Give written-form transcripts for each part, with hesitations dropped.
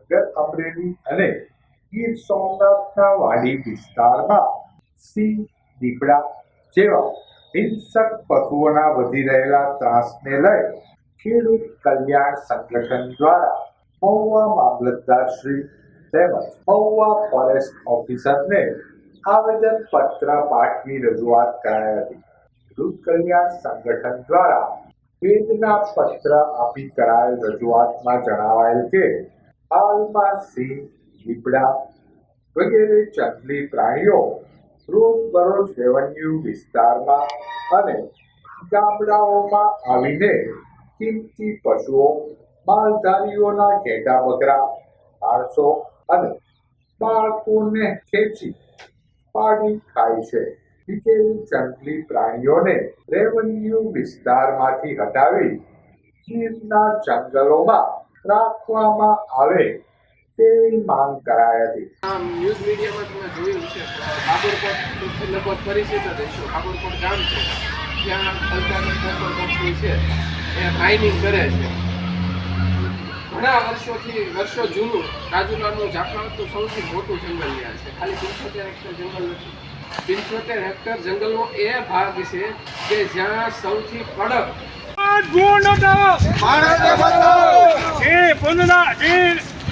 ભાવનગર, અમરેલી અને ગીર સોમનાથના વાડી વિસ્તારમાં સિંહ, દીપડા જેવા હિંસક પશુઓના વધી રહેલા ત્રાસને લઈ ખેડૂત કલ્યાણ સંગઠન દ્વારા મહુવા મામલતદારશ્રી તેમજ મહુવા ફોરેસ્ટ ઓફિસરને આવેદન પત્ર પાઠવી રજૂઆત કરાઈ હતી. ખેડૂત કલ્યાણ સંગઠન દ્વારા વેદના પત્ર આપી કરાયેલ રજૂઆતમાં જણાવાયેલ કે હાલમાં સિંહ, દીપડા વગેરે જંગલી પ્રાણીઓ રોજબરોજ રેવન્યુ વિસ્તારમાં અને ગામડાઓમાં આવીને કિંમતી પશુઓ, માલધારીઓના ઘેટા બકરા, માણસો અને બાળકોને ખેંચી પાડી ખાય છે. જંગલી પ્રાણીઓને રેવન્યુ વિસ્તારમાંથી હટાવી ગીરના જંગલોમાં રાખવામાં આવે તેવી માંગ કરાઈ હતી. ન્યૂઝ મીડિયામાં તમે જોયું છે બાબરકોટ લગભગ પરિચિત જ હશો. બાબરકોટ ગામ છે ત્યાં અલ્ટ્રાટેક કોપર કંપની છે એ માઇનિંગ કરે છે. ઘણા વર્ષો જૂનું રાજુલાનું ઝાકળનું સૌથી મોટું જંગલ ત્યાં છે. ખાલી 75 હેક્ટર જંગલ નથી. 75 હેક્ટર જંગલનો એ ભાગ છે કે જ્યાં સૌથી કડક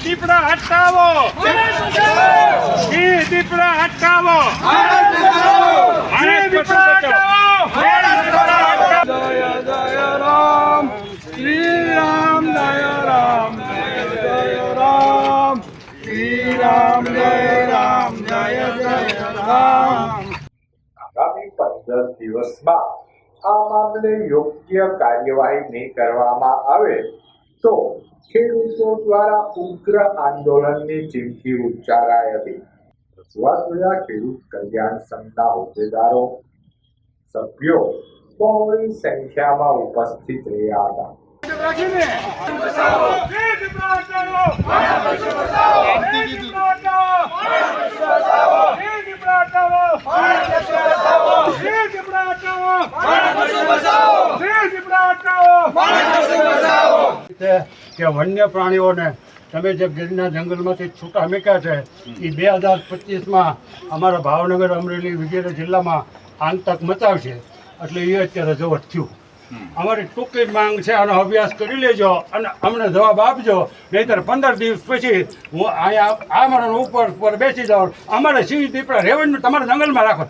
દીપડા હટાવો, દીપડા હટાવો, જય જય રામ, શ્રી રામ જય રામ, જય રામ, શ્રી રામ જય રામ, જય જય રામ. આગામી 15 દિવસમાં આ મામલે યોગ્ય કાર્યવાહી નહીં કરવામાં આવે તો ખેડૂતો દ્વારા ઉગ્ર આંદોલનની ચીમકી ઉચ્ચારાઈ હતી. રજૂઆત જોયા ખેડૂત કલ્યાણ સંઘના હોદ્દેદારો, સભ્યો બહોળી સંખ્યામાં ઉપસ્થિત રહ્યા હતા. કે વન્ય પ્રાણીઓને તમે જે ગીરના જંગલમાંથી છૂટા મૂક્યા છે એ 2025માં અમારા ભાવનગર, અમરેલી વગેરે જિલ્લામાં આતંક મચાવશે. એટલે એ અત્યારે જવત થયું. અમારી ટૂંકી માંગ છે, આનો અભ્યાસ કરી લેજો અને અમને જવાબ આપજો. નહીંતર 15 દિવસ પછી હું અહીંયા અમારા ઉપર બેસી જાઉં. અમારે સિંહ, દીપડા રેવન્યુ તમારા જંગલમાં રાખો.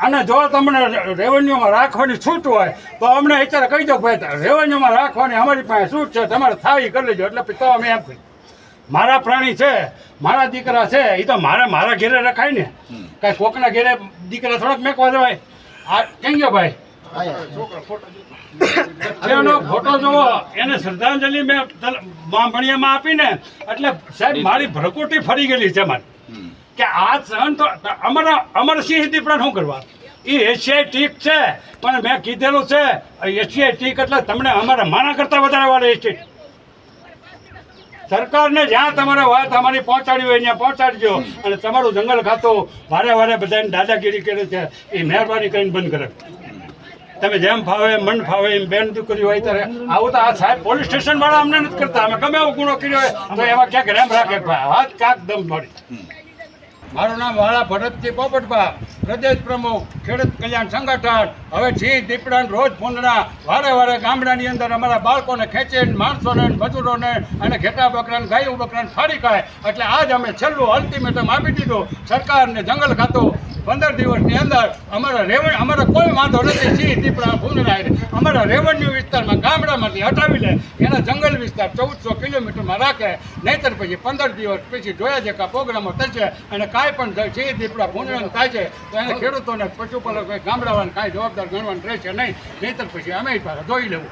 અને જો તમને રેવન્યુમાં રાખવાની છૂટ હોય તો અમને અત્યારે કહી દો ભાઈ રેવન્યુમાં રાખવાની અમારી પાસે છૂટ છે, તમારે થાય કરી લેજો. એટલે તો અમે એમ કહી મારા પ્રાણી છે, મારા દીકરા છે, એ તો મારા ઘેરે રખાય ને. કાંઈ કોકના ઘેરે દીકરા થોડાક મેકવા જવાય. આ કેમ ગયો ભાઈ એનો ફોટો જોવો, એને શ્રદ્ધાંજલિ મેં બાંભણિયામાં આપીને એટલે સાહેબ મારી ભરકોટી ફરી ગયેલી છે મારી કે આ સહન તો અમારા સિંહ દીપડા શું કરવા. એ એશિયાઈ ટીક છે પણ મેં કીધેલું છે એશિયાઈ ટીક એટલે તમને અમારા માના કરતાં વધારે વાળે એશિયાઈ. સરકારને જ્યાં તમારે વાત અમારી પહોંચાડી હોય ત્યાં પહોંચાડજો. અને તમારું જંગલ ખાતું વારે બધાને દાદાગીરી કરે છે એ મહેરબાની કરીને બંધ કરે. તમે જેમ ફાવે મન ફાવે એમ બેન દીકરી હોય ત્યારે આવું તો આ સાહેબ પોલીસ સ્ટેશન વાળા અમને નથી કરતા. અમે ગમે એવો ગુનો કર્યો હોય તો એમાં ક્યાંક રેમ રાખે હાથ કાંક દમ પડી. મારું નામ વાળા ભરતજી પોપટભા, પ્રદેશ પ્રમુખ ખેડૂત કલ્યાણ સંગઠન. હવે સિંહ, દીપડા રોજ પૂંડના વારે ગામડાની અંદર અમારા બાળકોને ખેંચીને, માણસોને, મજૂરોને અને ઘેટા બકરાને, ગાયું બકરાને ફાડી ખાય. એટલે આજ અમે છેલ્લું અલ્ટિમેટમ આપી દીધું સરકારને. જંગલ ખાતું 15 દિવસની અંદર અમારા કોઈ વાંધો નથી. સિંહ, દીપડા પૂંડના અમારા રેવન્યુ વિસ્તારમાં ગામડામાંથી હટાવી લે, એના જંગલ વિસ્તાર 1400 કિલોમીટરમાં રાખે. નહીંતર પછી 15 દિવસ પછી જોયા છે કે પ્રોગ્રામો થશે અને કાંઈ પણ સિંહ, દીપડા પૂંડવાનું થાય છે તો એને ખેડૂતોને, પશુપાલકો, ગામડાવાળાને કાંઈ જવાબદાર ગણવાનું રહેશે નહીં. નહીંતર પછી અમે જોઈ લેવું.